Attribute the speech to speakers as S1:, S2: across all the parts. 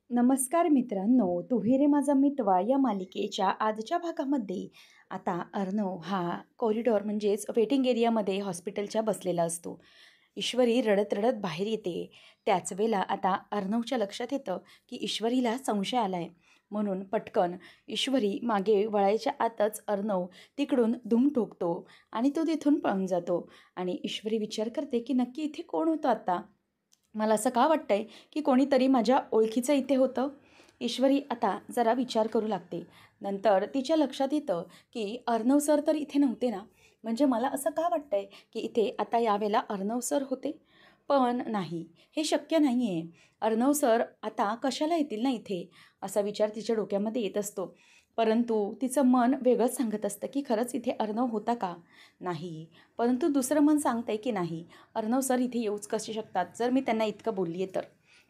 S1: नमस्कार मित्रांनो, "तू रे माझा मितवा" या मालिकेच्या आजच्या भागामध्ये आता अर्णव हा कॉरिडॉर म्हणजेच वेटिंग एरियामध्ये हॉस्पिटलच्या बसलेला असतो. ईश्वरी रडत-रडत बाहेर येते. त्याच वेळेला आता अर्णवच्या लक्षात येतं, की ईश्वरीला संशय आलाय. म्हणून पटकन ईश्वरी मागे वळायच्या आतच अर्णव तिकडून धूम ठोकतो आणि तो तिथून पळून जातो. आणि ईश्वरी विचार करते, की नक्की इथे कोण होतं आता? मला असं का वाटतंय, की कोणीतरी माझ्या ओळखीचं इथे होतं? ईश्वरी आता जरा विचार करू लागते. नंतर तिच्या लक्षात येतं, की अर्णव सर तर इथे नव्हते ना? म्हणजे मला असं का वाटतंय, की इथे आता यावेळेला अर्णव सर होते? पण नाही, हे शक्य नाही आहे. अर्णव सर आता कशाला येतील ना इथे? असा विचार तिच्या डोक्यामध्ये येत असतो. परंतु तिचं मन वेगळंच सांगत असतं, की खरंच इथे अर्णव होता का? नाही. परंतु दुसरं मन सांगतंय, की नाही, अर्णव सर इथे येऊच कसे शकतात, जर मी त्यांना इतकं बोलली आहे तर.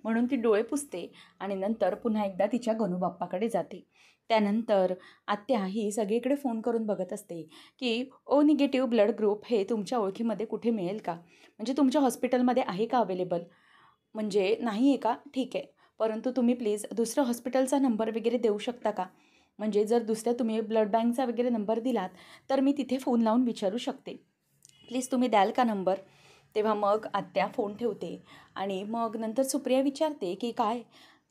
S1: म्हणून ती डोळे पुसते आणि नंतर पुन्हा एकदा तिच्या गणूबाप्पाकडे जाते. त्यानंतर आत्या ही सगळीकडे फोन करून बघत असते, की ओ निगेटिव्ह ब्लड ग्रुप हे तुमच्या ओळखीमध्ये कुठे मिळेल का? म्हणजे तुमच्या हॉस्पिटलमध्ये आहे का अवेलेबल? म्हणजे नाही आहे का? ठीक आहे. परंतु तुम्ही प्लीज दुसऱ्या हॉस्पिटलचा नंबर वगैरे देऊ शकता का? म्हणजे जर दुसऱ्या तुम्ही ब्लड बँकचा वगैरे नंबर दिलात, तर मी तिथे फोन लावून विचारू शकते. प्लीज तुम्ही द्याल का नंबर? तेव्हा मग आत्या फोन ठेवते आणि मग नंतर सुप्रिया विचारते, की "काय?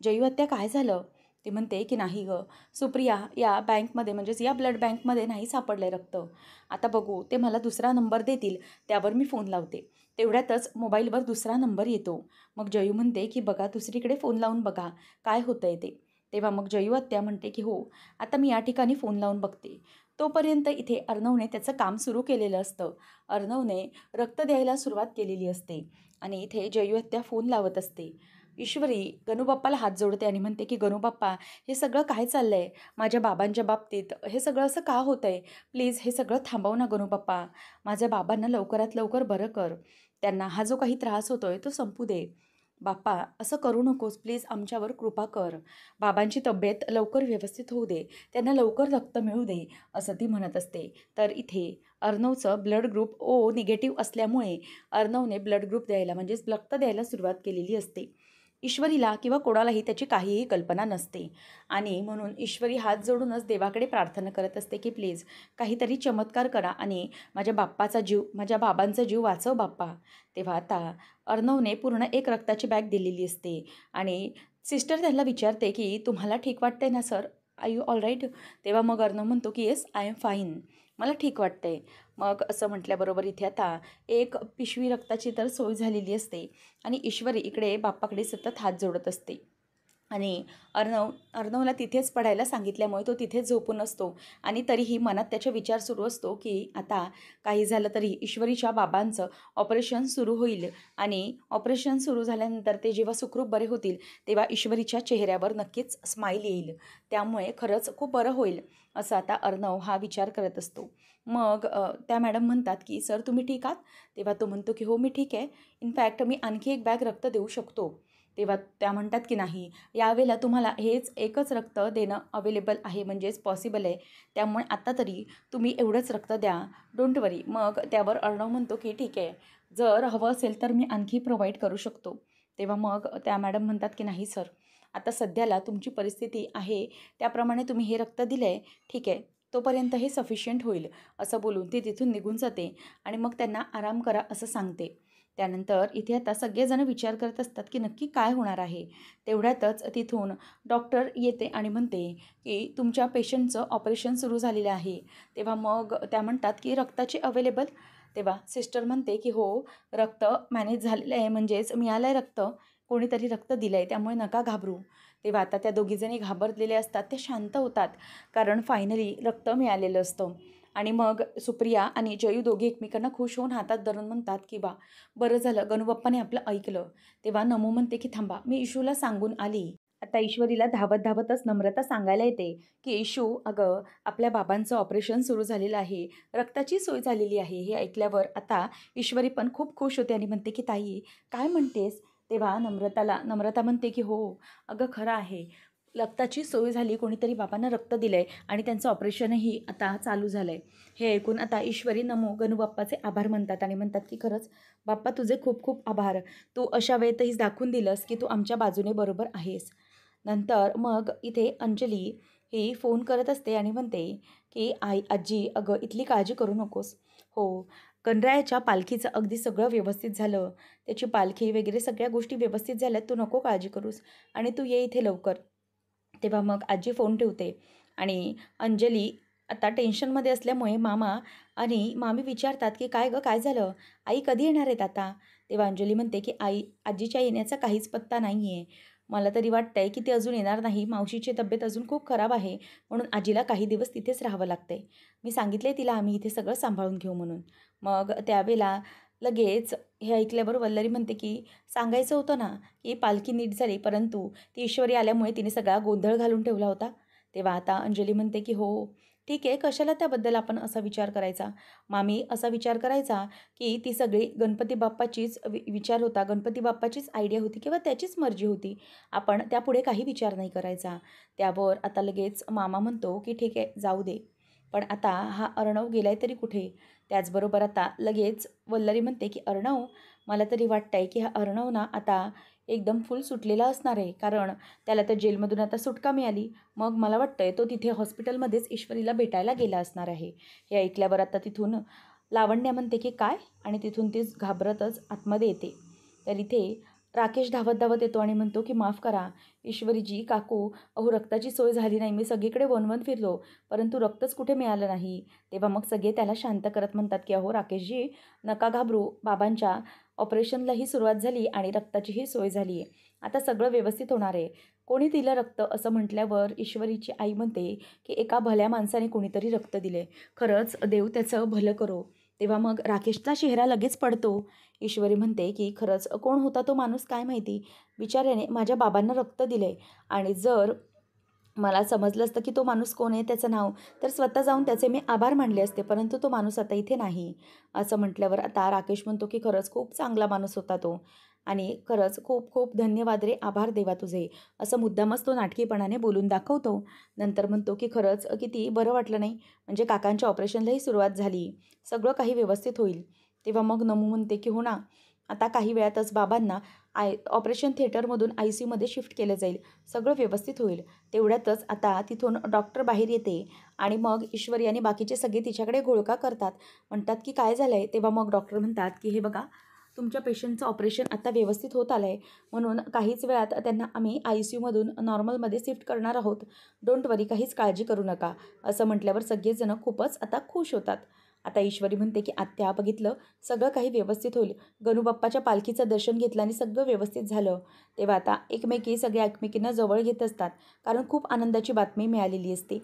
S1: जयू आत्या काय झालं?" ती म्हणते, की "नाही गं, सुप्रिया या बँकमध्ये म्हणजेच या ब्लड बँकमध्ये नाही सापडलं रक्त. आता बघू ते मला दुसरा नंबर देतील, त्यावर मी फोन लावते." तेवढ्यातच मोबाईलवर दुसरा नंबर येतो. मग जयू म्हणते, की "बघा दुसरीकडे फोन लावून बघा, काय होतंय ते." तेव्हा मग जयू आत्या म्हणते, की "हो, आता मी या ठिकाणी फोन लावून बघते." तोपर्यंत इथे अर्णवने त्याचं काम सुरू केलेलं असतं. अर्णवने रक्त द्यायला सुरुवात केलेली असते आणि इथे जयू आत्या फोन लावत असते. ईश्वरी गणूबाप्पाला हात जोडते आणि म्हणते, की "गणूबाप्पा, हे सगळं काय चाललंय? माझ्या बाबांच्या बाबतीत हे सगळं असं का होतंय? प्लीज हे सगळं थांबव ना गणूबाप्पा. माझ्या बाबांना लवकरात लवकर बरं कर. त्यांना हा जो काही त्रास होतोय तो संपू दे. बाप्पा, असं करू नकोस. प्लीज आमच्यावर कृपा कर. बाबांची तब्येत लवकर व्यवस्थित होऊ दे. त्यांना लवकर रक्त मिळू दे." असं ती म्हणत असते. तर इथे अर्णवचं ब्लड ग्रुप ओ निगेटिव्ह असल्यामुळे अर्णवने ब्लड ग्रुप द्यायला म्हणजेच रक्त द्यायला सुरुवात केलेली असते. ईश्वरीला किंवा कोणालाही त्याची काहीही कल्पना नसते आणि म्हणून ईश्वरी हात जोडूनच देवाकडे प्रार्थना करत असते, की प्लीज काहीतरी चमत्कार करा आणि माझ्या बाबांचा जीव वाचव बाप्पा. तेव्हा आता अर्णवने पूर्ण एक रक्ताची बॅग दिलेली असते आणि सिस्टर त्याला विचारते, की "तुम्हाला ठीक वाटतंय ना sir? Are you all right?" तेव्हा मग अर्णव म्हणतो, की "येस, आय एम फाईन. मला ठीक वाटतंय." मग असं म्हटल्याबरोबर इथे आता एक पिशवी रक्ताची तर सोय झालेली असते आणि ईश्वरी इकडे बाप्पाकडे सतत हात जोडत असते. आणि अर्णवला तिथेच पडायला सांगितल्यामुळे तो तिथेच झोपून असतो आणि तरीही मनात त्याचा विचार सुरू असतो, की आता काही झालं तरी ईश्वरीच्या बाबांचं ऑपरेशन सुरू होईल आणि ऑपरेशन सुरू झाल्यानंतर ते जेव्हा सुखरूप बरे होतील, तेव्हा ईश्वरीच्या चेहऱ्यावर नक्कीच स्माईल येईल. त्यामुळे खरंच खूप बरं होईल, असं आता अर्णव हा विचार करत असतो. मग त्या मॅडम म्हणतात, की "सर तुम्ही ठीक आहात?" तेव्हा तो म्हणतो, की "हो, मी ठीक आहे. इनफॅक्ट मी आणखी एक बॅग रक्त देऊ शकतो." तेव्हा त्या म्हणतात, की "नाही, यावेळेला तुम्हाला हेच एकच रक्त देणं अवेलेबल आहे म्हणजेच पॉसिबल आहे. त्यामुळे आत्ता तरी तुम्ही एवढंच रक्त द्या. डोंट वरी." मग त्यावर अर्णव म्हणतो, की "ठीक आहे. जर हवं असेल तर मी आणखी प्रोव्हाईड करू शकतो." तेव्हा मग त्या मॅडम म्हणतात, की "नाही सर, आता सध्याला तुमची परिस्थिती आहे त्याप्रमाणे तुम्ही हे रक्त दिलं आहे. ठीक आहे. तोपर्यंत हे सफिशियंट होईल." असं बोलून ती तिथून निघून जाते आणि मग त्यांना आराम करा असं सांगते. त्यानंतर इथे आता सगळेजण विचार करत असतात, की नक्की काय होणार आहे? तेवढ्यातच तिथून डॉक्टर येते आणि म्हणते, की "तुमच्या पेशंटचं ऑपरेशन सुरू झालेलं आहे." तेव्हा मग त्या म्हणतात, की "रक्ताची अवेलेबल?" तेव्हा सिस्टर म्हणते, की "हो, रक्त मॅनेज झालेलं आहे म्हणजेच मिळालं आहे रक्त. कोणीतरी रक्त दिलं आहे त्यामुळे नका घाबरू." तेव्हा आता त्या दोघीजणी घाबरलेल्या असतात. त्या शांत होतात कारण फायनली रक्त मिळालेलं असतं. आणि मग सुप्रिया आणि जयू दोघे एकमेकांना खुश होऊन हातात धरून म्हणतात, की बरं झालं गणूबाप्पाने आपलं ऐकलं." तेव्हा नमू म्हणते, की "थांबा, मी इशूला सांगून आली." आता ईश्वरीला धावत-धावतच नम्रता सांगायला येते, की "इशू, अगं आपल्या बाबांचं ऑपरेशन सुरू झालेलं आहे, रक्ताची सोय झालेली आहे." हे ऐकल्यावर आता ईश्वरी पण खूप खुश होते आणि म्हणते, की "ताई, काय म्हणतेस?" तेव्हा नम्रता म्हणते, की "हो, अगं खरं आहे. रक्ताची सोय झाली, कोणीतरी बाबांना रक्त दिलं आहे आणि त्यांचं ऑपरेशनही आता चालू झालं आहे." हे ऐकून आता ईश्वरी नमो गणूबाप्पाचे आभार म्हणतात आणि म्हणतात, की "खरंच बाप्पा तुझे खूप खूप आभार. तू अशा वेळेतही दाखवून दिलंस, की तू आमच्या बाजूने बरोबर आहेस." नंतर मग इथे अंजली ही फोन करत असते आणि म्हणते की आजी अगं इथली काळजी करू नकोस. हो, गणरायाच्या पालखीचं अगदी सगळं व्यवस्थित झालं. त्याची पालखी वगैरे सगळ्या गोष्टी व्यवस्थित झाल्यात. तू नको काळजी करूस आणि तू ये इथे लवकर. तेव्हा मग आजी फोन ठेवते आणि अंजली आता टेन्शनमध्ये असल्यामुळे मामा आणि मामी विचारतात की काय गं काय झालं? आई कधी येणार आहेत आता? तेव्हा अंजली म्हणते की आजीच्या येण्याचा काहीच पत्ता नाही आहे. मला तरी वाटतंय की ती अजून येणार नाही. मावशीची तब्येत अजून खूप खराब आहे म्हणून आजीला काही दिवस तिथेच राहावं लागतंय. मी सांगितले तिला आम्ही इथे सगळं सांभाळून घेऊ म्हणून. मग त्यावेळेला लगेच हे ऐकल्यावर वल्लरी म्हणते की सांगायचं होतं ना की पालखी नीट झाली, परंतु ती ईश्वरी आल्यामुळे तिने सगळा गोंधळ घालून ठेवला होता. तेव्हा आता अंजली म्हणते की हो ठीक आहे, कशाला त्याबद्दल आपण असा विचार करायचा. मामी असा विचार करायचा की ती सगळी गणपती बाप्पाचीच विचार होता, गणपती बाप्पाचीच आयडिया होती किंवा त्याचीच मर्जी होती. आपण त्यापुढे काही विचार नाही करायचा. त्यावर आता लगेच मामा म्हणतो की ठीक आहे जाऊ दे. पण आता हा अर्णव गेलाय तरी कुठे? त्याचबरोबर आता लगेच वल्लरी म्हणते की अर्णव, मला तरी वाटतंय की हा अर्णव ना आता एकदम फुल सुटलेला असणार आहे. कारण त्याला तर जेलमधून आता सुटका मिळाली. मग मला वाटतंय तो तिथे हॉस्पिटलमध्येच ईश्वरीला भेटायला गेला असणार आहे. हे ऐकल्यावर आता तिथून लावण्या म्हणते की काय? आणि तिथून ती घाबरतच आतमध्ये येते. तर इथे राकेश धावत धावत येतो आणि म्हणतो की माफ करा ईश्वरीजी काकू, अहो रक्ताची सोय झाली नाही. मी सगळीकडे वणवण फिरलो परंतु रक्तच कुठे मिळालं नाही. तेव्हा मग सगळे त्याला शांत करत म्हणतात की अहो राकेशजी नका घाबरू, बाबांच्या ऑपरेशनलाही सुरुवात झाली आणि रक्ताचीही सोय झाली आहे. आता सगळं व्यवस्थित होणार आहे. कोणी दिलं रक्त असं म्हटल्यावर ईश्वरीची आई म्हणते की एका भल्या माणसाने कोणीतरी रक्त दिले. खरंच देव त्याचं भलं करो. तेव्हा मग राकेशचा चेहरा लगेच पडतो. ईश्वरी म्हणते की खरंच कोण होता तो माणूस काय माहिती, बिचाऱ्याने माझ्या बाबांना रक्त दिले आणि जर मला समजलं असतं की तो माणूस कोण आहे, त्याचं नाव, तर स्वतः जाऊन त्याचे मी आभार मानले असते. परंतु तो माणूस आता इथे नाही. असं म्हटल्यावर आता राकेश म्हणतो की खरंच खूप चांगला माणूस होता तो आणि खरंच खूप खूप धन्यवाद रे, आभार देवा तुझे. असं मुद्दामच तो नाटकीपणाने बोलून दाखवतो. नंतर म्हणतो की खरंच किती बरं वाटलं नाही, म्हणजे काकांच्या ऑपरेशनलाही सुरुवात झाली, सगळं काही व्यवस्थित होईल. तेव्हा मग नमू म्हणते की हो ना, आता काही वेळातच बाबांना ऑपरेशन थिएटरमधून ICUमध्ये शिफ्ट केलं जाईल, सगळं व्यवस्थित होईल. तेवढ्यातच आता तिथून डॉक्टर बाहेर येते आणि मग ईश्वरी आणि बाकीचे सगळे तिच्याकडे घोळका करतात. म्हणतात की काय झालं आहे? तेव्हा मग डॉक्टर म्हणतात की हे बघा, तुमच्या पेशंटचं ऑपरेशन आता व्यवस्थित होत आलं आहे, म्हणून काहीच वेळात त्यांना आम्ही ICUमधून नॉर्मलमध्ये शिफ्ट करणार आहोत. डोंट वरी, काहीच काळजी करू नका. असं म्हटल्यावर सगळेजण खूपच आता खुश होतात. आता ईश्वरी म्हणते की आत्या बघितलं, सगळं काही व्यवस्थित होईल. गणूबाप्पाच्या पालखीचं दर्शन घेतलं आणि सगळं व्यवस्थित झालं. तेव्हा आता सगळ्या एकमेकींना जवळ घेत असतात, कारण खूप आनंदाची बातमी मिळालेली असते.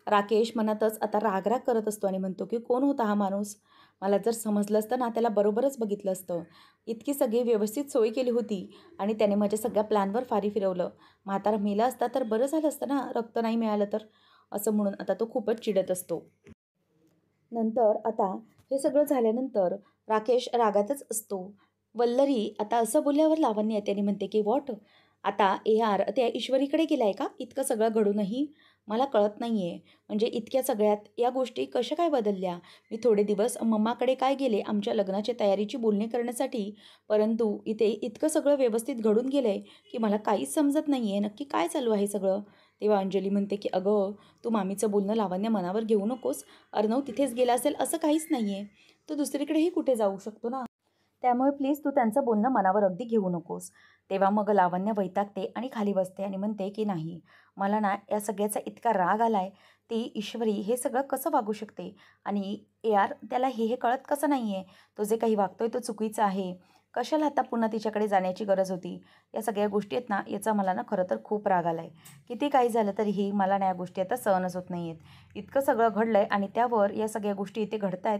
S1: राकेश मनातच आता रागराग करत असतो आणि म्हणतो की कोण होता हा माणूस? मला जर समजलं असतं ना, त्याला बरोबरच बघितलं असतं. इतकी सगळी व्यवस्थित सोय केली होती आणि त्याने माझ्या सगळ्या प्लॅनवर फारी फिरवलं. म्हातारा मेला असता तर बरं झालं असतं ना, रक्त नाही मिळालं तर. असं म्हणून आता तो खूपच चिडत असतो. नंतर आता हे सगळं झाल्यानंतर राकेश रागातच असतो. वल्लरी आता असं बोलल्यावर लावण्य त्याने म्हणते की व्हॉट? आता AR त्या ईश्वरीकडे गेलाय का? इतकं सगळं घडूनही? मला कळत नाही आहे. म्हणजे इतक्या सगळ्यात या गोष्टी कशा काय बदलल्या? मी थोडे दिवस मम्माकडे काय गेले आमच्या लग्नाच्या तयारीची बोलणी करण्यासाठी, परंतु इथे इतकं सगळं व्यवस्थित घडून गेलं आहे की मला काहीच समजत नाही आहे, नक्की काय चालू आहे सगळं? तेव्हा अंजली म्हणते की अगं, तू मामीचं बोलणं लावण्य मनावर घेऊ नकोस. अर्णव तिथेच गेला असेल असं काहीच नाही आहे. तो दुसरीकडेही कुठे जाऊ शकतो ना. त्यामुळे प्लीज तू त्यांचं बोलणं मनावर अगदी घेऊ नकोस. तेव्हा मग लावण्य वैतागते आणि खाली बसते आणि म्हणते की नाही, मला ना या सगळ्याचा इतका राग आला आहे. ती ईश्वरी हे सगळं कसं वागू शकते आणि AR त्याला हे कळत कसं नाही आहे. तो जे काही वागतोय तो चुकीचा आहे. कशाला आता पुन्हा तिच्याकडे जाण्याची गरज होती? या सगळ्या गोष्टी आहेत ना, याचा मला ना खरं तर खूप राग आला आहे. किती काही झालं तरीही मला ना या गोष्टी आता सहनच होत नाही आहेत. इतकं सगळं घडलं आहे आणि त्यावर या सगळ्या गोष्टी इथे घडत आहेत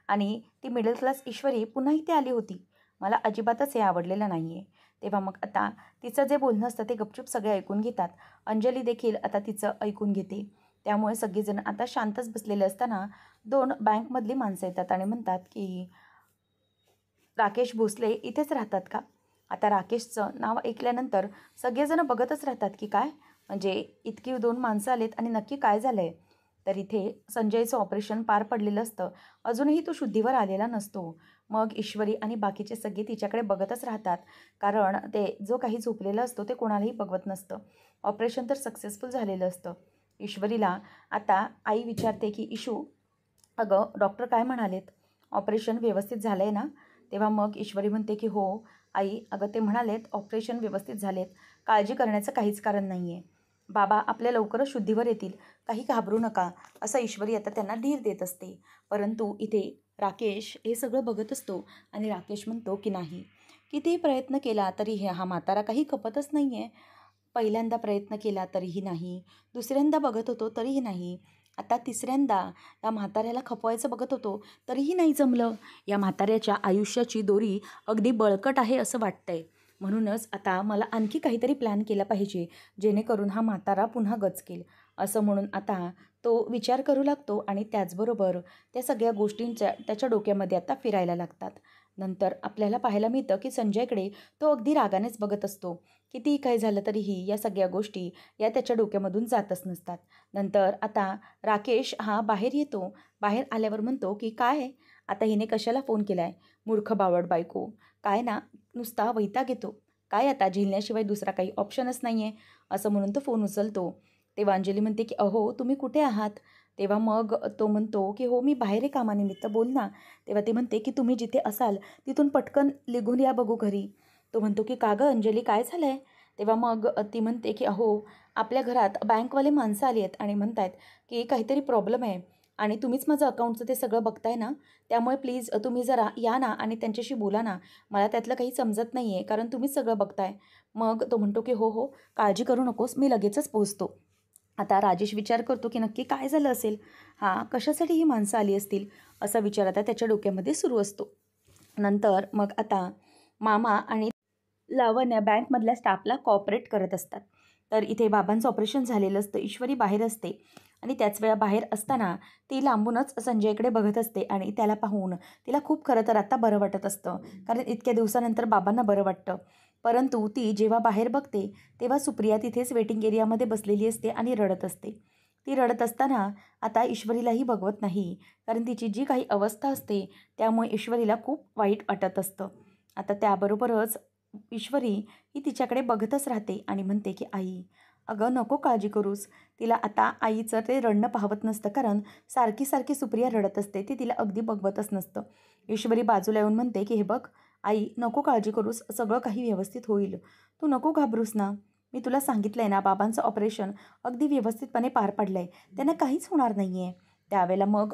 S1: आणि ती मिडल क्लास ईश्वरी पुन्हा इथे आली होती. मला अजिबातच हे आवडलेलं नाही आहे. तेव्हा मग आता तिचं जे बोलणं असतं ते गपचूप सगळे ऐकून घेतात. अंजली देखील आता तिचं ऐकून घेते. त्यामुळे सगळेजण आता शांतच बसलेले असताना 2 बँकमधली माणसं येतात आणि म्हणतात की राकेश भोसले इथेच राहतात का? आता राकेशचं नाव ऐकल्यानंतर सगळेजण बघतच राहतात की काय, म्हणजे इतकी 2 माणसं आलेत आणि नक्की काय झालं आहे? तर इथे संजयचं ऑपरेशन पार पडलेलं असतं. अजूनही तो शुद्धीवर आलेला नसतो. मग ईश्वरी आणि बाकीचे सगळे तिच्याकडे बघतच राहतात. कारण ते जो काही झोपलेलं असतो ते कोणालाही बघवत नसतं. ऑपरेशन तर सक्सेसफुल झालेलं असतं. ईश्वरीला आता आई विचारते की "इशू, अगं डॉक्टर काय म्हणालेत? ऑपरेशन व्यवस्थित झालं आहे ना?" तेव्हा मग ईश्वरी म्हणते की "हो आई, अगं ते म्हणालेत ऑपरेशन व्यवस्थित झालेत. काळजी करण्याचं काहीच कारण नाही आहे. बाबा आपल्या लवकरच शुद्धीवर येतील. काही घाबरू नका." असं ईश्वरी आता त्यांना धीर देत असते. परंतु इथे राकेश हे सगळं बघत असतो आणि राकेश म्हणतो की "नाही, कितीही प्रयत्न केला तरी हा म्हातारा काही खपतच नाही आहे. पहिल्यांदा प्रयत्न केला तरीही नाही, दुसऱ्यांदा बघत होतो तरीही नाही, आता तिसऱ्यांदा या म्हाताऱ्याला खपवायचं बघत होतो तरीही नाही जमलं. या म्हाताऱ्याच्या आयुष्याची दोरी अगदी बळकट आहे असं वाटतंय. म्हणूनच आता मला आणखी काहीतरी प्लॅन केला पाहिजे, जेणेकरून हा म्हातारा पुन्हा गचकेल." असं म्हणून आता तो विचार करू लागतो आणि त्याचबरोबर त्या सगळ्या गोष्टींच्या त्याच्या डोक्यामध्ये आता फिरायला लागतात. नंतर आपल्याला पाहायला मिळतं की संजयकडे तो अगदी रागानेच बघत असतो. कितीही काय झालं तरीही या सगळ्या गोष्टी या त्याच्या डोक्यामधून जातच नसतात. नंतर आता राकेश हा बाहेर येतो. बाहेर आल्यावर म्हणतो की "काय आता हिने कशाला फोन केलाय? मूर्ख बावळट बायको. काय ना नुसता वैताग येतो. काय आता झेलण्याशिवाय दुसरा काही ऑप्शनच नाही आहे." असं म्हणून तो फोन उचलतो. तेव्हा अंजली म्हणते की "अहो तुम्ही कुठे आहात?" तेव्हा मग तो म्हणतो की "हो मी बाहेर आहे कामानिमित्त, बोल ना." तेव्हा ती म्हणते की "तुम्ही जिथे असाल तिथून पटकन निघून या बघू घरी." तो म्हणतो की "का गं अंजली, काय झालं आहे?" तेव्हा मग ती म्हणते की "अहो आपल्या घरात बँकवाले माणसं आली आहेत आणि म्हणत आहेत की काहीतरी प्रॉब्लेम आहे आणि तुम्हीच माझं अकाउंटचं ते सगळं बघताय ना, त्यामुळे प्लीज तुम्ही जरा या ना आणि त्यांच्याशी बोला ना. मला त्यातलं काही समजत नाही आहे, कारण तुम्हीच सगळं बघताय." मग तो म्हणतो की "हो हो, काळजी करू नकोस, मी लगेचच पोहोचतो." आता राजेश विचार करतो की नक्की काय झालं असेल? हां, कशासाठी ही माणसं आली असतील? असा विचार आता त्याच्या डोक्यामध्ये सुरू असतो. नंतर मग आता मामा आणि लावण्या बँकमधल्या स्टाफला कॉपरेट करत असतात. तर इथे बाबांचं ऑपरेशन झालेलं असतं. ईश्वरी बाहेर असते आणि त्याच वेळा बाहेर असताना ती लांबूनच संजयकडे बघत असते आणि त्याला पाहून तिला खूप खरं तर आता बरं वाटत असतं. कारण इतक्या दिवसानंतर बाबांना बरं वाटतं. परंतु ती जेव्हा बाहेर बघते तेव्हा सुप्रिया तिथेच वेटिंग एरियामध्ये बसलेली असते आणि रडत असते. ती रडत असताना आता ईश्वरीलाही बघवत नाही. कारण तिची जी काही अवस्था असते त्यामुळे ईश्वरीला खूप वाईट वाटत असतं. आता त्याबरोबरच ईश्वरी ही तिच्याकडे बघतच राहते आणि म्हणते की "आई, अगं नको काळजी करूस." तिला आता आईचं ते रडणं पाहवत नसतं, कारण सारखी सारखी सुप्रिया रडत असते. ती तिला अगदी बघवतच नसतं. ईश्वरी बाजूला येऊन म्हणते की "हे बघ आई, नको काळजी करूस, सगळं काही व्यवस्थित होईल. तू नको घाबरूस ना. मी तुला सांगितलंय ना, बाबांचं ऑपरेशन अगदी व्यवस्थितपणे पार पडलंय. त्यांना काहीच होणार नाही आहे." त्यावेळेला मग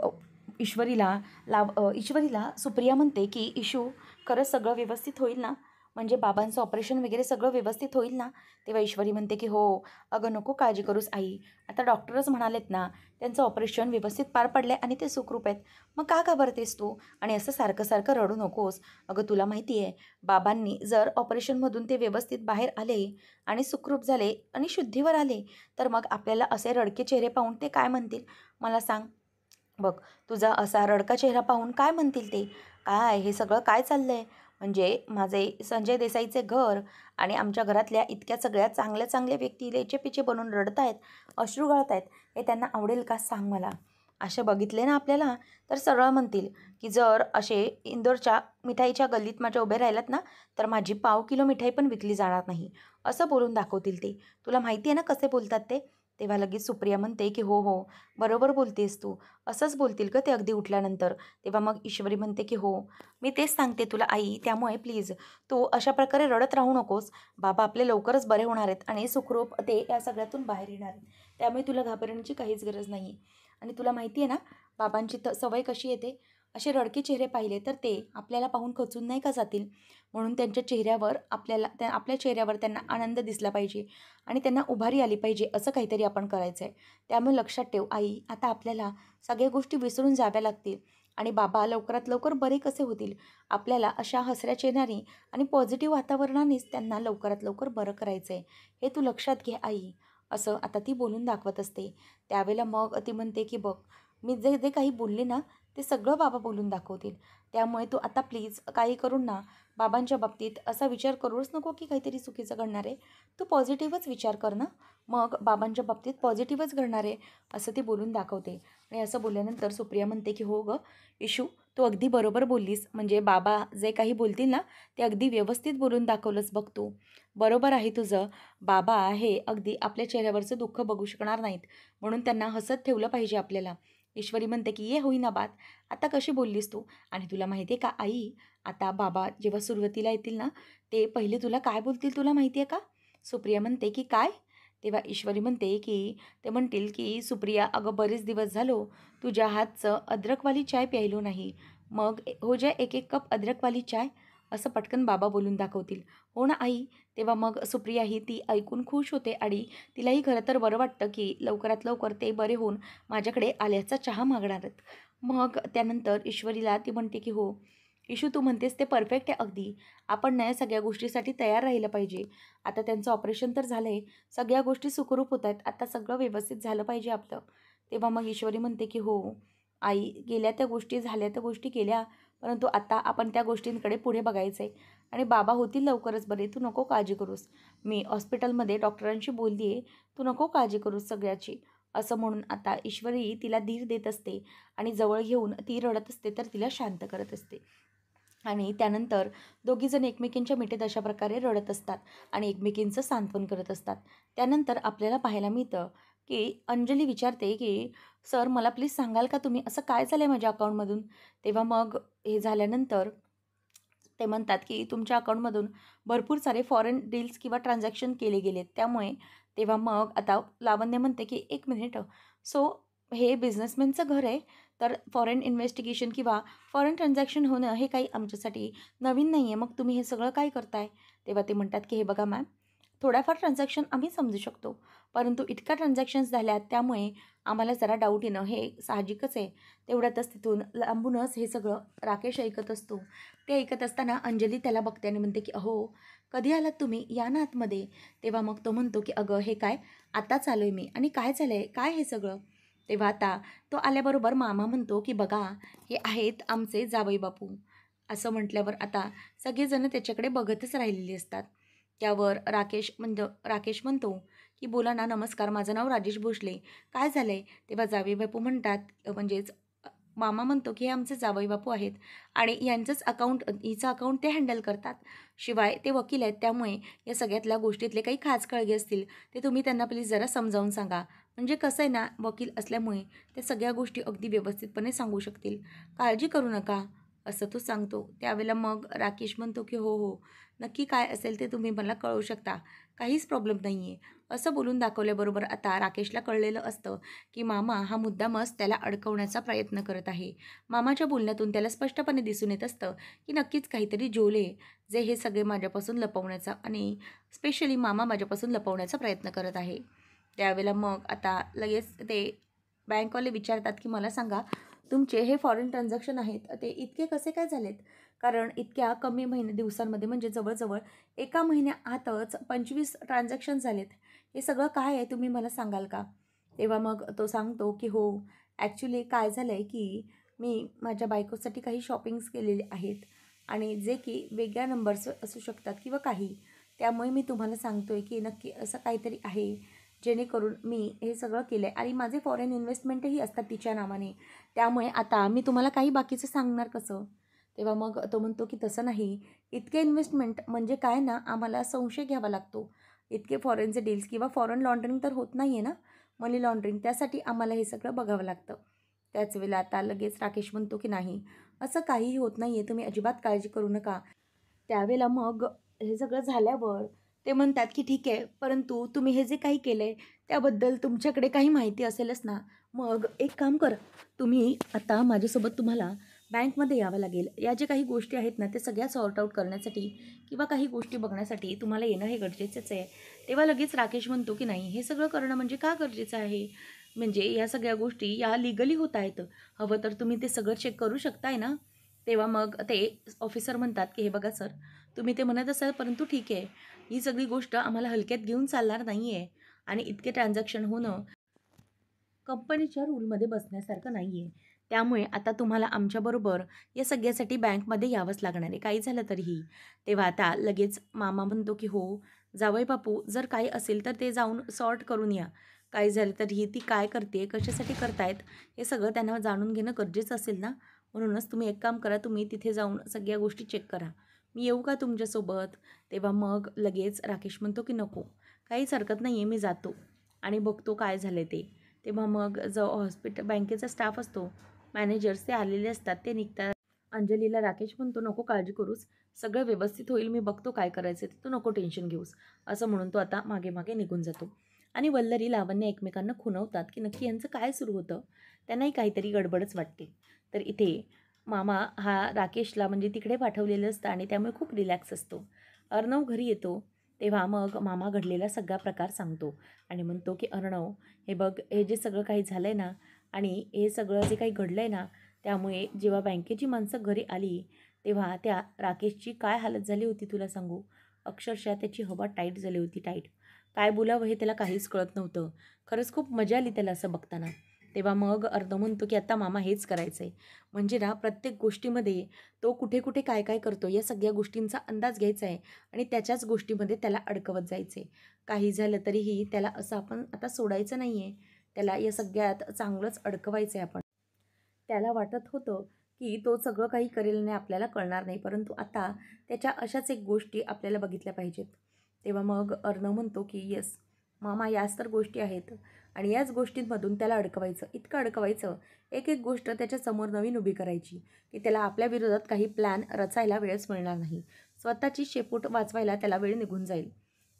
S1: ईश्वरीला सुप्रिया म्हणते की "इशू, खरंच सगळं व्यवस्थित होईल ना? म्हणजे बाबांचं ऑपरेशन वगैरे सगळं व्यवस्थित होईल ना?" तेव्हा ईश्वरी म्हणते की "हो, अगं नको काळजी करूस आई. आता डॉक्टरच म्हणालेत ना, त्यांचं ऑपरेशन व्यवस्थित पार पडलंय आणि ते सुखरूप आहेत. मग का घाबरतेस तू? आणि असं सारखं सारखं रडू नकोस. अगं तुला माहिती आहे, बाबांनी जर ऑपरेशनमधून ते व्यवस्थित बाहेर आले आणि सुखरूप झाले आणि शुद्धीवर आले, तर मग आपल्याला असे रडके चेहरे पाहून ते काय म्हणतील? मला सांग. बघ, तुझा असा रडका चेहरा पाहून काय म्हणतील ते? काय हे सगळं काय चाललंय? म्हणजे माझे संजय देसाईचे घर आणि आमच्या घरातल्या इतक्या सगळ्या चांगल्या चांगल्या व्यक्ती लेचेपिचे बनून रडतायत, अश्रू गळतायत, हे त्यांना आवडेल का सांग मला? असे बघितले ना आपल्याला तर सरळ म्हणतील की जर असे इंदोरच्या मिठाईच्या गल्लीत माझ्या उभे राहिलात ना, तर माझी पाव किलो मिठाई पण विकली जाणार नाही, असं बोलून दाखवतील ते. तुला माहिती आहे ना कसे बोलतात ते? तेव्हा लगेच सुप्रिया म्हणते की "हो हो, बरोबर बोलतेस तू. असंच बोलतील का ते अगदी उठल्यानंतर?" तेव्हा मग ईश्वरी म्हणते की "हो, मी तेच सांगते तुला आई, त्यामुळे प्लीज तू अशा प्रकारे रडत राहू नकोस. बाबा आपले लवकरच बरे होणार आहेत आणि सुखरूप ते या सगळ्यातून बाहेर येणार आहेत. त्यामुळे तुला घाबरण्याची काहीच गरज नाही." आणि तुला माहिती आहे ना, बाबांची सवय कशी येते, असे रडके चेहरे पाहिले तर ते आपल्याला पाहून खचून नाही का जातील. म्हणून त्यांच्या चेहऱ्यावर आपल्या चेहऱ्यावर त्यांना आनंद दिसला पाहिजे आणि त्यांना उभारी आली पाहिजे, असं काहीतरी आपण करायचं आहे. त्यामुळे लक्षात ठेव आई, आता आपल्याला सगळ्या गोष्टी विसरून जाव्या लागतील आणि बाबा लवकरात लवकर बरे कसे होतील, आपल्याला अशा हसऱ्या चेहऱ्याने आणि पॉझिटिव्ह वातावरणानेच त्यांना लवकरात लवकर बरं करायचं आहे, हे तू लक्षात घे आई. असं आता ती बोलून दाखवत असते. त्यावेळेला मग ती म्हणते की "बघ, मी जे जे काही बोलले ना, ते सगळं बाबा बोलून दाखवतील. त्यामुळे तू आता प्लीज काही करून ना बाबांच्या बाबतीत असा विचार करूच नको की काहीतरी चुकीचं घडणार आहे. तू पॉझिटिव्हच विचार कर ना, मग बाबांच्या बाबतीत पॉझिटिव्हच घडणार आहे, असं ती बोलून दाखवते. आणि असं बोलल्यानंतर सुप्रिया म्हणते की हो गं इशू, तू अगदी बरोबर बोललीस. म्हणजे बाबा जे काही बोलतील ना, ते अगदी व्यवस्थित बोलून दाखवलंस बघ तू. बरोबर आहे तुझं. बाबा हे अगदी आपल्या चेहऱ्यावरचं दुःख बघू शकणार नाहीत, म्हणून त्यांना हसत ठेवलं पाहिजे आपल्याला. ईश्वरी म्हणते की "ये होईना बात, आता कशी बोललीस तू? आणि तुला माहिती आहे का आई, आता बाबा जेव्हा सुरुवातीला येतील ना, ते पहिले तुला काय बोलतील तुला माहिती आहे का?" सुप्रिया म्हणते की "काय?" तेव्हा ईश्वरी म्हणते की ते म्हणतील की "सुप्रिया, अगं बरेच दिवस झालो तुझ्या हातचं अद्रकवाली चाय प्यायलो नाही. मग हो जा 1-1 कप अद्रकवाली चाय." असं पटकन बाबा बोलून दाखवतील. "हो ना आई." तेव्हा मग सुप्रिया ही ती ऐकून खुश होते आणि तिलाही खरं तर बरं वाटतं की लवकरात लवकर ते बरे होऊन माझ्याकडे आल्याचा चहा मागणार आहेत. मग त्यानंतर ईश्वरीला ती म्हणते की "हो, इशू तू म्हणतेस ते परफेक्ट आहे अगदी. आपण ना या सगळ्या गोष्टीसाठी तयार राहिलं पाहिजे. आता त्यांचं ऑपरेशन तर झालं आहे. सगळ्या गोष्टी सुखरूप होत आहेत. आता सगळं व्यवस्थित झालं पाहिजे आपलं." तेव्हा मग ईश्वरी म्हणते की "हो, आई, गेल्या त्या गोष्टी झाल्या त्या गोष्टी केल्या, परंतु आता आपण त्या गोष्टींकडे पुढे बघायचं आहे. आणि बाबा होतील लवकरच बरे. तू नको काळजी करूस. मी हॉस्पिटलमध्ये डॉक्टरांशी बोलली आहे. तू नको काळजी करूस सगळ्याची." असं म्हणून आता ईश्वरी तिला धीर देत असते आणि जवळ घेऊन ती रडत असते तर तिला शांत करत असते. आणि त्यानंतर दोघीजण एकमेकींच्या मिठीत अशा प्रकारे रडत असतात आणि एकमेकींचं सांत्वन करत असतात. त्यानंतर आपल्याला पाहायला मिळतं की अंजली विचारते की "सर, मला प्लीज सांगाल का तुम्ही असं काय झालं आहे माझ्या अकाउंटमधून?" तेव्हा मग हे झाल्यानंतर ते म्हणतात की तुमच्या अकाउंटमधून भरपूर सारे फॉरेन डील्स किंवा ट्रान्झॅक्शन केले गेलेत. त्यामुळे तेव्हा मग आता लावण्य म्हणते की "1 मिनिट, सो हे बिझनेसमॅनचं घर आहे, तर फॉरेन इन्व्हेस्टिगेशन किंवा फॉरेन ट्रान्झॅक्शन होणं हे काही आमच्यासाठी नवीन नाही आहे. मग तुम्ही हे सगळं काय करताय?" तेव्हा ते म्हणतात की "हे बघा मॅम, थोड्याफार ट्रान्झॅक्शन आम्ही समजू शकतो, परंतु इतक्या ट्रान्झॅक्शन्स झाल्या त्यामुळे आम्हाला जरा डाऊट येणं हे साहजिकच आहे." तेवढ्यातच तिथून लांबूनच हे सगळं राकेश ऐकत असतो. ते ऐकत असताना अंजली त्याला बघते आणि म्हणते की "अहो, कधी आलात तुम्ही? या ना आतमध्ये." तेव्हा मग तो म्हणतो की "अगं हे काय? आताच आलो आहे मी. आणि काय झालं आहे? काय हे सगळं?" तेव्हा आता तो आल्याबरोबर मामा म्हणतो की "बघा, हे आहेत आमचे जावई बापू." असं म्हटल्यावर आता सगळेजण त्याच्याकडे बघतच राहिलेली असतात. त्यावर राकेश म्हणतो की "बोला ना, नमस्कार, माझं नाव राजेश भोसले. काय झालं आहे?" तेव्हा जावई बापू म्हणतात मामा म्हणतो की "हे आमचे जावई बापू आहेत आणि यांचंच हिचं अकाउंट ते हँडल करतात. शिवाय ते वकील आहेत, त्यामुळे या सगळ्यातल्या गोष्टीतले काही खाचखळगे असतील ते तुम्ही त्यांना प्लीज जरा समजावून सांगा. म्हणजे कसं आहे ना, वकील असल्यामुळे ते सगळ्या गोष्टी अगदी व्यवस्थितपणे सांगू शकतील. काळजी करू नका." असं तो सांगतो. त्यावेळेला मग राकेश म्हणतो की "हो, हो. नक्की काय असेल ते तुम्ही मला कळवू शकता. काहीच प्रॉब्लेम नाही आहे." असं बोलून दाखवल्याबरोबर आता राकेशला कळलेलं असतं की मामा हा मुद्दामच त्याला अडकवण्याचा प्रयत्न करत आहे. मामाच्या बोलण्यातून त्याला स्पष्टपणे दिसून येत असतं की नक्कीच काहीतरी जोले जे हे सगळे माझ्यापासून लपवण्याचा आणि स्पेशली मामा माझ्यापासून लपवण्याचा प्रयत्न करत आहे. त्यावेळेला मग आता लगेच ते बँकवाले विचारतात की "मला सांगा, तुमचे हे फॉरेन ट्रान्झॅक्शन आहेत ते इतके कसे काय झालेत? कारण इतक्या कमी दिवसांमध्ये म्हणजे जवळ-जवळ एका महिन्याआतच 25 ट्रान्झॅक्शन झालेत. हे सगळं काय आहे तुम्ही मला सांगाल का?" तेव्हा मग तो सांगतो की "हो, ॲक्च्युली काय झालं आहे की मी माझ्या बायकोसाठी काही शॉपिंग्स केलेले आहेत आणि जे की वेगळ्या नंबर्स असू शकतात किंवा काही. त्यामुळे मी तुम्हाला सांगतो आहे की नक्की असं काहीतरी आहे, जेणेकरून मी हे सगळं केलं आहे आणि माझे फॉरेन इन्व्हेस्टमेंटही असतात तिच्या नावाने. त्यामुळे आता मी तुम्हाला काही बाकीचं सांगणार कसं?" तेव्हा मग तो म्हणतो की "तसं नाही. इतके इन्व्हेस्टमेंट म्हणजे काय ना, आम्हाला संशय घ्यावा लागतो. इतके फॉरेनचे डील्स किंवा फॉरेन लॉन्ड्रिंग तर होत नाही आहे ना, मनी लॉन्ड्रिंग, त्यासाठी आम्हाला हे सगळं बघावं लागतं." त्याच वेळेला आता लगेच राकेश म्हणतो की "नाही, असं काहीही होत नाही आहे. तुम्ही अजिबात काळजी करू नका." त्यावेळेला मग हे सगळं झाल्यावर ते म्हणतात की "ठीक आहे, परंतु तुम्ही हे जे काही केलं आहे त्याबद्दल तुमच्याकडे काही माहिती असेलच ना. मग एक काम करा, तुम्ही आता माझ्यासोबत तुम्हाला बँकमध्ये यावं लागेल. या ज्या काही गोष्टी आहेत ना, त्या सगळ्या सॉर्ट आउट करण्यासाठी किंवा काही गोष्टी बघण्यासाठी तुम्हाला येणं हे गरजेचंच आहे." तेव्हा लगेच राकेश म्हणतो की "नाही, हे सगळं करणं म्हणजे का गरजेचं आहे? म्हणजे या सगळ्या गोष्टी या लीगली होत आहेत. हवं तर तुम्ही ते सगळं चेक करू शकताय ना." तेव्हा मग ते ऑफिसर म्हणतात की "हे बघा सर, तुम्ही ते म्हणत असाल, परंतु ठीक आहे, ही सगळी गोष्ट आम्हाला हलक्यात घेऊन चालणार नाही आहे आणि इतके ट्रान्झॅक्शन होणं कंपनीच्या रूलमध्ये बसण्यासारखं नाही आहे. त्यामुळे आता तुम्हाला आमच्याबरोबर या सगळ्यासाठी बँकमध्ये यावंच लागणार आहे, काही झालं तरीही. तेव्हा आता लगेच मामा म्हणतो की "हो, जावई बापू, जर काही असेल तर ते जाऊन सॉर्ट करून या. काही झालं तरीही ती काय करते, कशासाठी करतायत, हे सगळं त्यांना जाणून घेणं गरजेचं असेल ना. म्हणूनच तुम्ही एक काम करा, तुम्ही तिथे जाऊन सगळ्या गोष्टी चेक करा. मी येऊ का तुमच्यासोबत?" तेव्हा मग लगेच राकेश म्हणतो की "नको, काहीच हरकत नाही आहे, मी जातो आणि बघतो काय झालं ते." तेव्हा मग जो बँकेचा स्टाफ असतो, मॅनेजर्स ते आलेले असतात, ते निघतात. अंजलीला राकेश म्हणतो, "नको काळजी करूस, सगळं व्यवस्थित होईल, मी बघतो काय करायचं ते, तू नको टेन्शन घेऊस." असं म्हणून तो आता मागे-मागे निघून जातो. आणि वल्लरी, लावण्य एकमेकांना खुणवतात, की नक्की यांचं काय सुरू होतं. त्यांनाही काहीतरी गडबडच वाटते. तर इथे मामा हा राकेशला म्हणजे तिकडे पाठवलेलं असतं आणि त्यामुळे खूप रिलॅक्स असतो. अर्णव घरी येतो, तेव्हा मग मामा घडलेला सगळा प्रकार सांगतो आणि म्हणतो, की "अर्णव, हे बघ, हे जे सगळं काही झालं आहे ना आणि हे सगळं जे काही घडलं आहे ना, त्यामुळे जेव्हा बँकेची माणसं घरी आली, तेव्हा त्या राकेशची काय हालत झाली होती तुला सांगू. अक्षरशः त्याची हवा टाईट झाली होती, टाईट. काय बोलावं हे त्याला काहीच कळत नव्हतं. खरंच खूप मजा आली त्याला असं बघताना. तेव्हा मग अर्णव म्हणतो, की "आता मामा हेच करायचं आहे. म्हणजे ना प्रत्येक गोष्टीमध्ये तो कुठे-कुठे, काय-काय करतो या सगळ्या गोष्टींचा अंदाज घ्यायचा आहे आणि त्याच्याच गोष्टीमध्ये त्याला अडकवत जायचं आहे. काही झालं तरीही त्याला असं आपण आता सोडायचं नाही आहे. त्याला या सगळ्यात चांगलंच अडकवायचं आहे आपण." त्याला वाटत होतं, की तो सगळं काही करेल आणि आपल्याला कळणार नाही. परंतु आता त्याच्या अशाच एक गोष्टी आपल्याला बघितल्या पाहिजेत. तेव्हा मग अर्णव म्हणतो, की "येस, मामा, याच तर गोष्टी आहेत आणि याच गोष्टींमधून त्याला अडकवायचं, इतकं अडकवायचं, एक-एक गोष्ट त्याच्यासमोर नवीन उभी करायची, की त्याला आपल्या विरोधात काही प्लॅन रचायला वेळच मिळणार नाही. स्वतःची शेपूट वाचवायला त्याला वेळ निघून जाईल."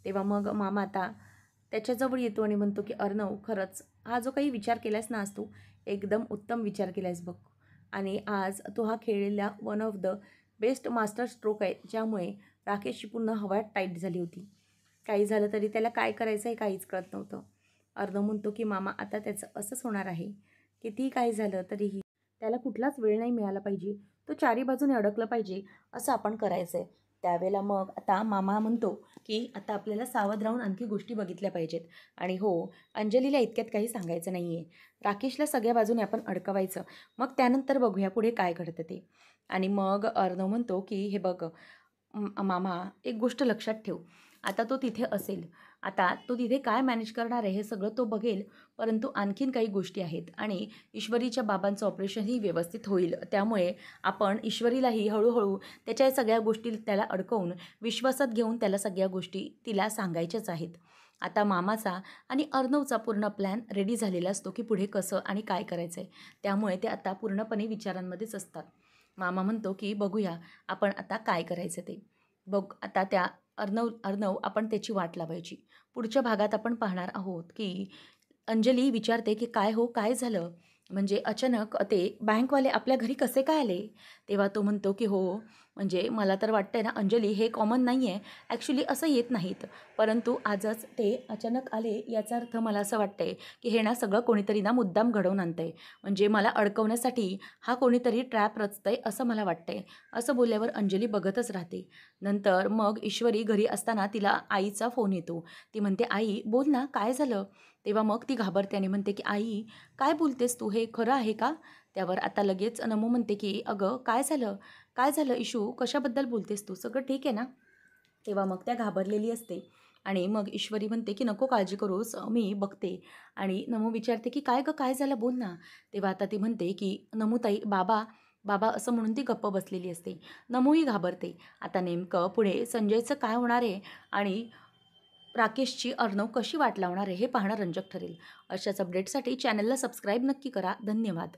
S1: तेव्हा मग मामा आता त्याच्याजवळ येतो आणि म्हणतो, की "अर्णव, खरंच हा जो काही विचार केलास ना आज तू, एकदम उत्तम विचार केलास बघ. आणि आज तो हा खेळलेला one of the best master stroke आहे, ज्यामुळे राकेशची पूर्ण हवा टाईट झाली होती. काही झालं तरी त्याला काय करायचं हे काहीच कळत नव्हतं." अर्णव म्हणतो, की "मामा, आता त्याचं असंच होणार आहे. कितीही काही झालं तरीही त्याला कुठलाच वेळ नाही मिळाला पाहिजे. तो चारी बाजूने अडकलं पाहिजे, असं आपण करायचं आहे." त्यावेळेला मग आता मामा म्हणतो, की "आता आपल्याला सावध राहून आणखी गोष्टी बघितल्या पाहिजेत. आणि हो, अंजलीला इतक्यात काही सांगायचं नाही आहे. राकेशला सगळ्या बाजूने आपण अडकवायचं. मग त्यानंतर बघूया पुढे काय घडतं ते." आणि मग अर्णव म्हणतो, की "हे बघ मामा, एक गोष्ट लक्षात ठेव. आता तो तिथे असेल. आता तो तिथे काय मॅनेज करणार आहे हे सगळं तो बघेल. परंतु आणखीन काही गोष्टी आहेत आणि ईश्वरीच्या बाबांचं ऑपरेशनही व्यवस्थित होईल. त्यामुळे आपण ईश्वरीलाही हळू त्याच्या या सगळ्या गोष्टी त्याला अडकवून विश्वासात घेऊन त्याला सगळ्या गोष्टी तिला सांगायच्याच आहेत." आता मामाचा आणि अर्णवचा पूर्ण प्लॅन रेडी झालेला असतो, की पुढे कसं आणि काय करायचं आहे. त्यामुळे ते आता पूर्णपणे विचारांमध्येच असतात. मामा म्हणतो, की "बघूया आपण आता काय करायचं ते. बघ आता त्या अर्णव अर्णव आपण त्याची वाट लावायची." पुढच्या भागात आपण पाहणार आहोत, की अंजली विचारते, की "काय हो, काय झालं? म्हणजे अचानक ते बँकवाले आपल्या घरी कसे काय आले?" तेव्हा तो म्हणतो, की "हो, म्हणजे मला तर वाटतंय ना अंजली, हे कॉमन नाही आहे. ॲक्च्युली असं येत नाहीत. परंतु आजच ते अचानक आले, याचा अर्थ मला असं वाटतंय, की हे ना सगळं कोणीतरी ना मुद्दाम घडवून आणतंय. म्हणजे मला अडकवण्यासाठी हा कोणीतरी ट्रॅप रचतंय असं मला वाटतंय." असं बोलल्यावर अंजली बघतच राहते. नंतर मग ईश्वरी घरी असताना तिला आईचा फोन येतो. ती म्हणते, "आई, बोल ना, काय झालं?" तेव्हा मग ती घाबरते आणि म्हणते, की "आई, काय बोलतेस तू? हे खरं आहे का?" त्यावर आता लगेच नमू म्हणते, की "अगं, काय झालं? काय झालं इशू? कशाबद्दल बोलतेस तू? सगळं ठीक आहे ना?" तेव्हा मग त्या घाबरलेली असते आणि मग ईश्वरी म्हणते, की "नको काळजी करूस, मी बघते." आणि नमू विचारते, की "काय गं, काय झालं? बोल ना." तेव्हा आता ती म्हणते, की "नमूताई, बाबा, बाबा," असं म्हणून ती गप्प बसलेली असते. नमूही घाबरते. आता नेमकं पुढे संजयचं काय होणार आहे आणि राकेशची अर्णव कशी वाट लावणार आहे हे पाहणं रंजक ठरेल. अशाच अपडेटसाठी चॅनलला सबस्क्राईब नक्की करा. धन्यवाद.